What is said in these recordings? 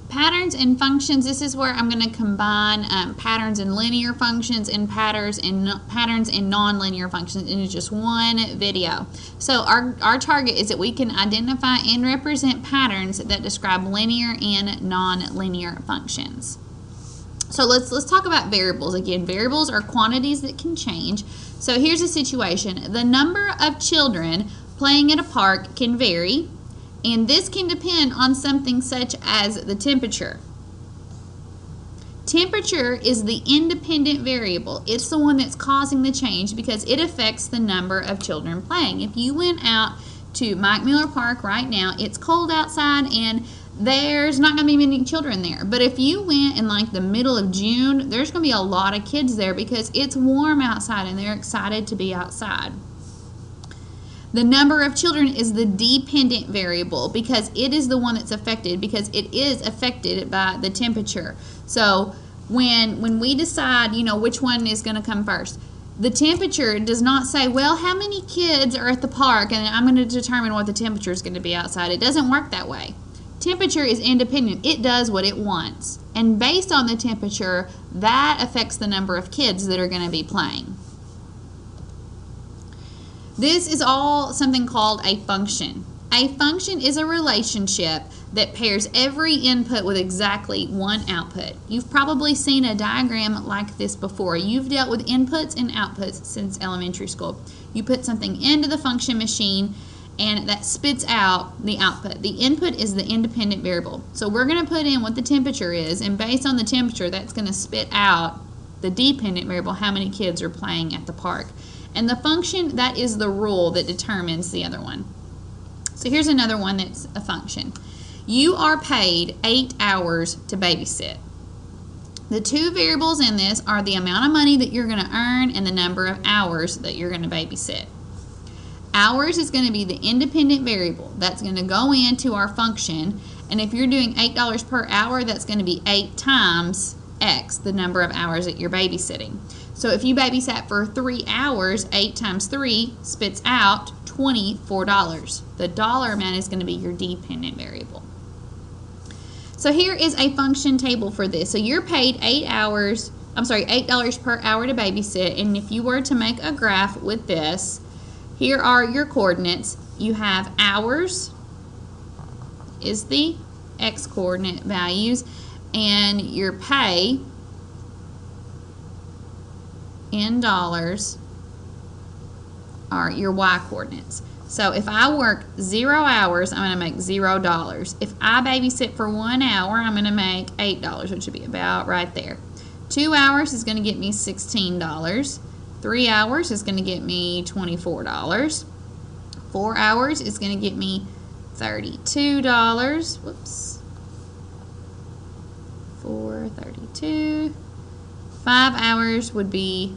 Patterns and functions, this is where I'm going to combine patterns and linear functions and patterns and nonlinear functions into just one video. So our target is that we can identify and represent patterns that describe linear and nonlinear functions. So let's talk about variables. Again, variables are quantities that can change. So here's a situation. The number of children playing at a park can vary, and this can depend on something such as the temperature. Temperature is the independent variable. It's the one that's causing the change because it affects the number of children playing. If you went out to Mike Miller Park right now, it's cold outside and there's not going to be many children there. But if you went in like the middle of June, there's going to be a lot of kids there because it's warm outside and they're excited to be outside. The number of children is the dependent variable because it is the one that's affected, because it is affected by the temperature. So when we decide, you know, which one is going to come first, the temperature does not say, well, how many kids are at the park and I'm going to determine what the temperature is going to be outside. It doesn't work that way. Temperature is independent. It does what it wants. And based on the temperature, that affects the number of kids that are going to be playing. This is all something called a function. A function is a relationship that pairs every input with exactly one output. You've probably seen a diagram like this before. You've dealt with inputs and outputs since elementary school. You put something into the function machine and that spits out the output. The input is the independent variable. So we're going to put in what the temperature is, and based on the temperature, that's going to spit out the dependent variable, how many kids are playing at the park. And the function, that is the rule that determines the other one. So here's another one that's a function. You are paid 8 hours to babysit. The two variables in this are the amount of money that you're going to earn and the number of hours that you're going to babysit. Hours is going to be the independent variable. That's going to go into our function. And if you're doing $8 per hour, that's going to be 8 times X, the number of hours that you're babysitting. So if you babysat for 3 hours, 8 times 3 spits out $24. The dollar amount is going to be your dependent variable. So here is a function table for this. So you're paid $8 per hour to babysit, and if you were to make a graph with this, here are your coordinates. You have hours is the X coordinate values, and your pay in dollars are your Y coordinates. So if I work 0 hours, I'm going to make $0. If I babysit for 1 hour, I'm going to make $8, which would be about right there. 2 hours is going to get me $16. 3 hours is going to get me $24. 4 hours is going to get me $32. Whoops. 432. 5 hours would be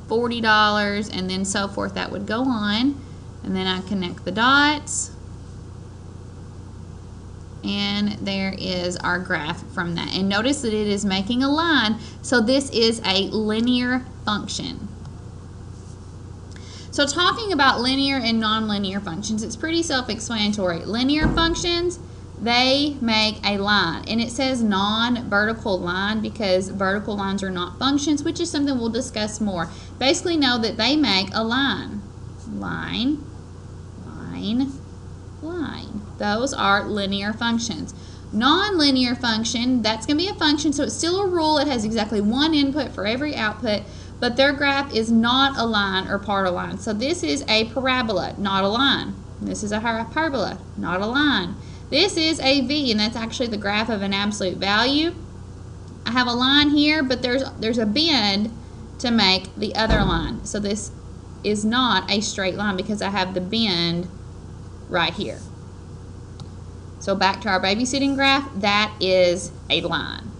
$40, and then so forth. That would go on, and then I connect the dots, and there is our graph from that. And notice that it is making a line, so this is a linear function. So talking about linear and nonlinear functions, it's pretty self-explanatory. Linear functions, they make a line, and it says non-vertical line because vertical lines are not functions, which is something we'll discuss more. Basically know that they make a line. Line, line, line. Those are linear functions. Non-linear function, that's going to be a function, so it's still a rule. It has exactly one input for every output, but their graph is not a line or part of a line. So this is a parabola, not a line. This is a hyperbola, not a line. This is a V, and that's actually the graph of an absolute value. I have a line here, but there's a bend to make the other line. So this is not a straight line because I have the bend right here. So back to our babysitting graph, that is a line.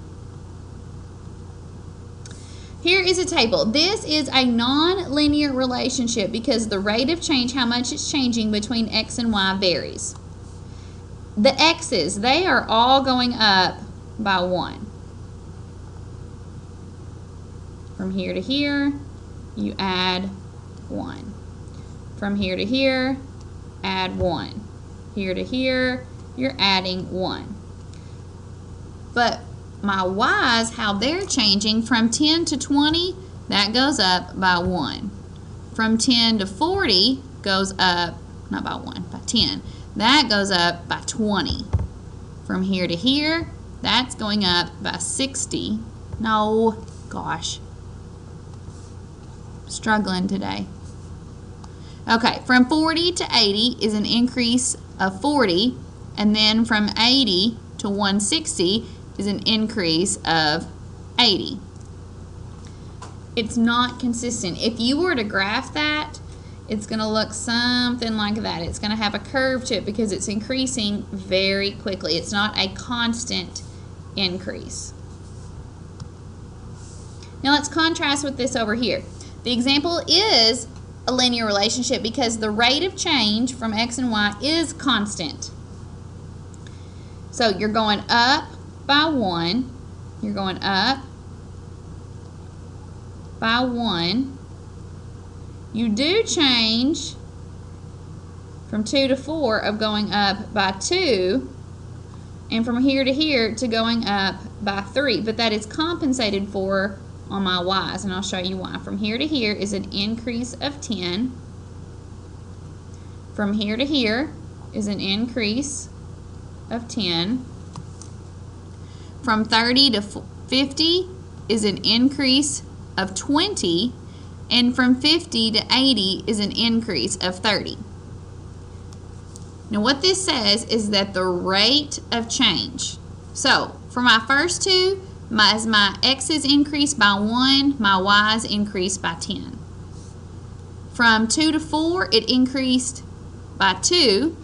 Here is a table. This is a non-linear relationship because the rate of change, how much it's changing between X and Y, varies. The X's, they are all going up by 1. From here to here, you add 1. From here to here, add 1. Here to here, you're adding 1. But my y's, how they're changing, from 10 to 20, that goes up by 1. From 10 to 40 goes up, not by 1, by 10. That goes up by 20. From here to here, that's going up by 60. No, gosh. Struggling today. Okay, from 40 to 80 is an increase of 40, and then from 80 to 160 is an increase of 80. It's not consistent. If you were to graph that, it's going to look something like that. It's going to have a curve to it because it's increasing very quickly. It's not a constant increase. Now let's contrast with this over here. The example is a linear relationship because the rate of change from x and y is constant. So you're going up by 1, you're going up by 1. You do change from 2 to 4 of going up by 2, and from here to here to going up by 3, but that is compensated for on my y's, and I'll show you why. From here to here is an increase of 10. From here to here is an increase of 10. From 30 to 50 is an increase of 20, and from 50 to 80 is an increase of 30. Now what this says is that the rate of change, so for my first two, as my x's increased by 1, my y's increased by 10. From 2 to 4, it increased by 2,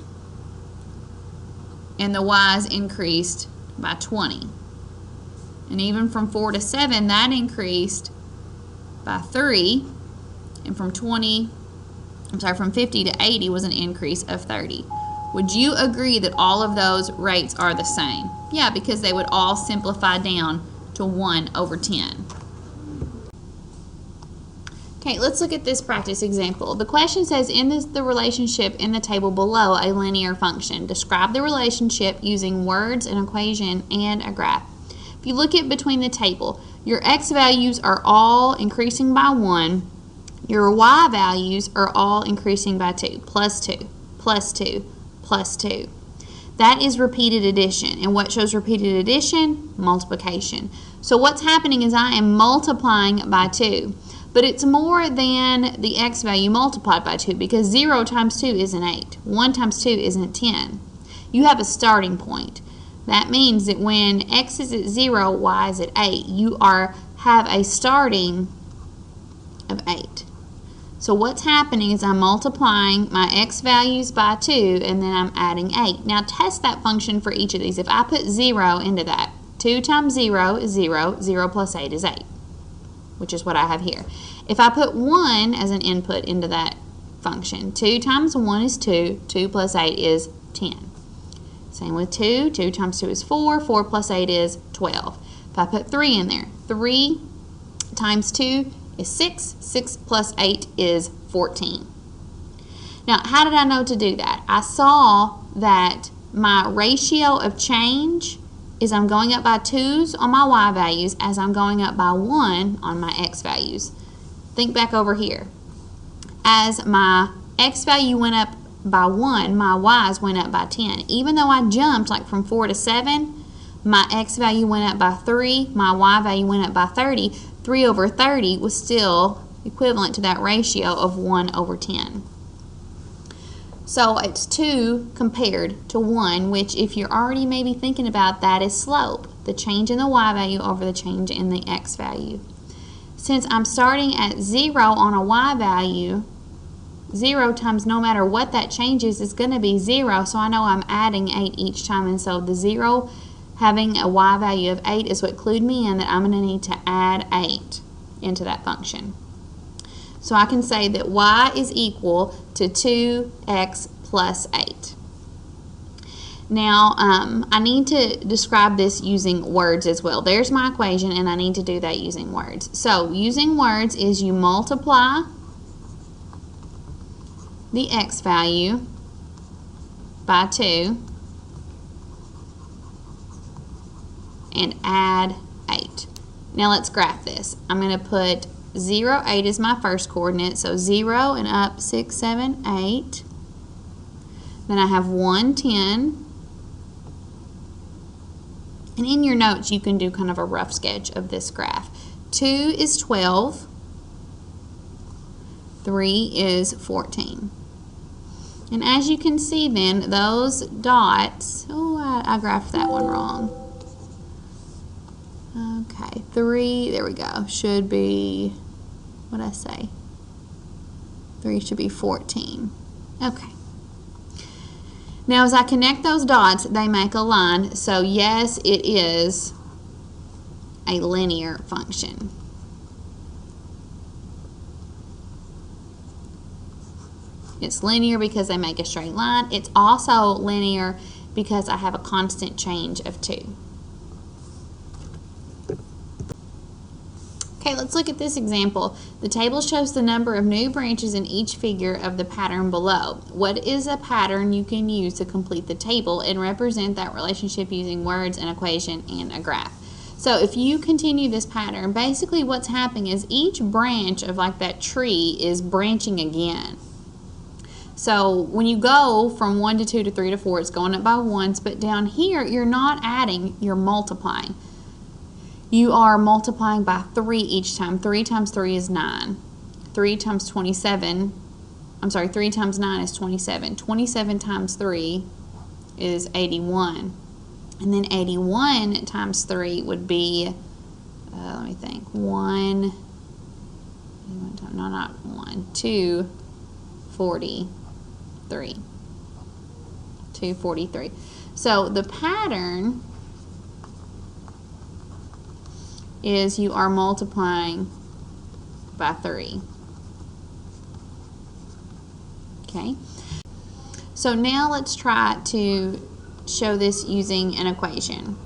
and the y's increased by 20. And even from 4 to 7, that increased by 3, and from 50 to 80 was an increase of 30. Would you agree that all of those rates are the same? Yeah, because they would all simplify down to 1 over 10. Okay, let's look at this practice example. The question says, in the relationship in the table below a linear function, describe the relationship using words, an equation, and a graph. If you look at between the table, your x values are all increasing by 1. Your y values are all increasing by 2, plus 2, plus 2, plus 2. That is repeated addition. And what shows repeated addition? Multiplication. So what's happening is I am multiplying by 2. But it's more than the x value multiplied by 2 because 0 times 2 isn't 8. 1 times 2 isn't 10. You have a starting point. That means that when x is at 0, y is at 8, you have a starting of 8. So what's happening is I'm multiplying my x values by 2 and then I'm adding 8. Now test that function for each of these. If I put 0 into that, 2 times 0 is 0, 0 plus 8 is 8, which is what I have here. If I put 1 as an input into that function, 2 times 1 is 2, 2 plus 8 is 10. Same with 2, 2 times 2 is 4, 4 plus 8 is 12. If I put 3 in there, 3 times 2 is 6, 6 plus 8 is 14. Now, how did I know to do that? I saw that my ratio of change is I'm going up by 2's on my y values as I'm going up by 1 on my x values. Think back over here. As my x value went up by 1, my y's went up by 10. Even though I jumped like from 4 to 7, my x value went up by 3, my y value went up by 30. 3 over 30 was still equivalent to that ratio of 1 over 10. So it's 2 compared to 1, which if you're already maybe thinking about that is slope, the change in the y value over the change in the x value. Since I'm starting at 0 on a y value, 0 times no matter what that change is going to be 0, so I know I'm adding 8 each time, and so the 0 having a y value of 8 is what clued me in that I'm going to need to add 8 into that function. So I can say that y is equal to 2x plus 8. Now, I need to describe this using words as well. There's my equation, and I need to do that using words. So using words is you multiply the x value by 2, and add 8. Now let's graph this. I'm going to put 0, 8 is my first coordinate, so 0 and up 6, 7, 8. Then I have 1, 10. And in your notes, you can do kind of a rough sketch of this graph. 2 is 12. 3 is 14. And as you can see then, those dots, I graphed that one wrong. Okay, 3, there we go, should be, what did I say? 3 should be 14. Okay. Now as I connect those dots, they make a line. So yes, it is a linear function. It's linear because they make a straight line. It's also linear because I have a constant change of 2. Okay, let's look at this example. The table shows the number of new branches in each figure of the pattern below. What is a pattern you can use to complete the table and represent that relationship using words, an equation, and a graph? So if you continue this pattern, basically what's happening is each branch of like that tree is branching again. So when you go from 1 to 2 to 3 to 4, it's going up by ones, but down here you're not adding, you're multiplying. You are multiplying by 3 each time. 3 times 3 is 9. 3 times 27, I'm sorry, 3 times 9 is 27. 27 times 3 is 81. And then 81 times 3 would be, let me think, 243. 243. So the pattern is you are multiplying by 3. Okay. So now let's try to show this using an equation.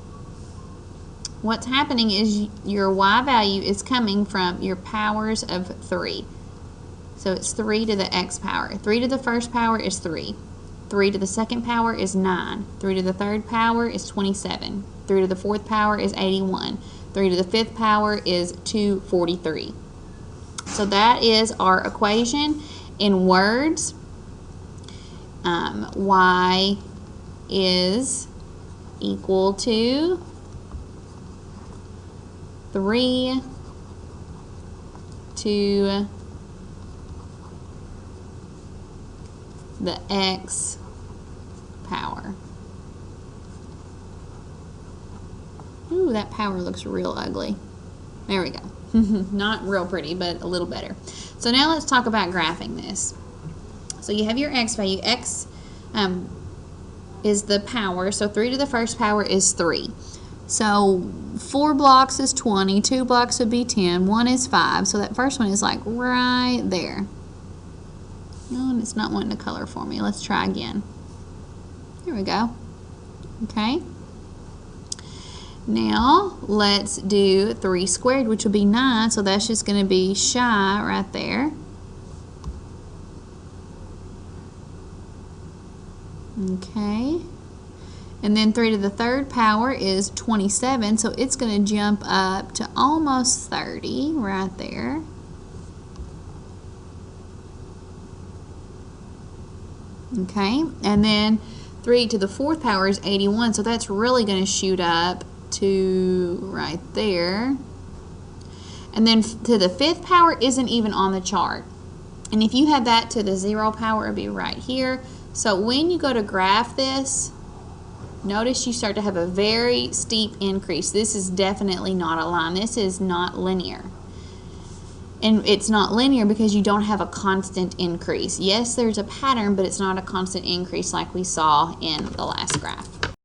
What's happening is your y value is coming from your powers of 3. So it's 3 to the x power. 3 to the first power is 3. 3 to the second power is 9. 3 to the third power is 27. 3 to the fourth power is 81. 3 to the fifth power is 243. So that is our equation in words. Y is equal to 3 to the x power. Ooh, that power looks real ugly. There we go. Not real pretty, but a little better. So now let's talk about graphing this. So you have your x value. X is the power. So 3 to the first power is 3. So 4 blocks is 20. 2 blocks would be 10. 1 is 5. So that first one is like right there. Oh, and it's not wanting to color for me. Let's try again. There we go. Okay. Now let's do 3 squared, which will be 9. So that's just going to be shy right there. Okay. And then 3 to the third power is 27. So it's going to jump up to almost 30 right there. Okay. And then 3 to the fourth power is 81. So that's really going to shoot up to right there. And then to the fifth power isn't even on the chart. And if you had that to the 0 power, it would be right here. So when you go to graph this, notice you start to have a very steep increase. This is definitely not a line. This is not linear. And it's not linear because you don't have a constant increase. Yes, there's a pattern, but it's not a constant increase like we saw in the last graph.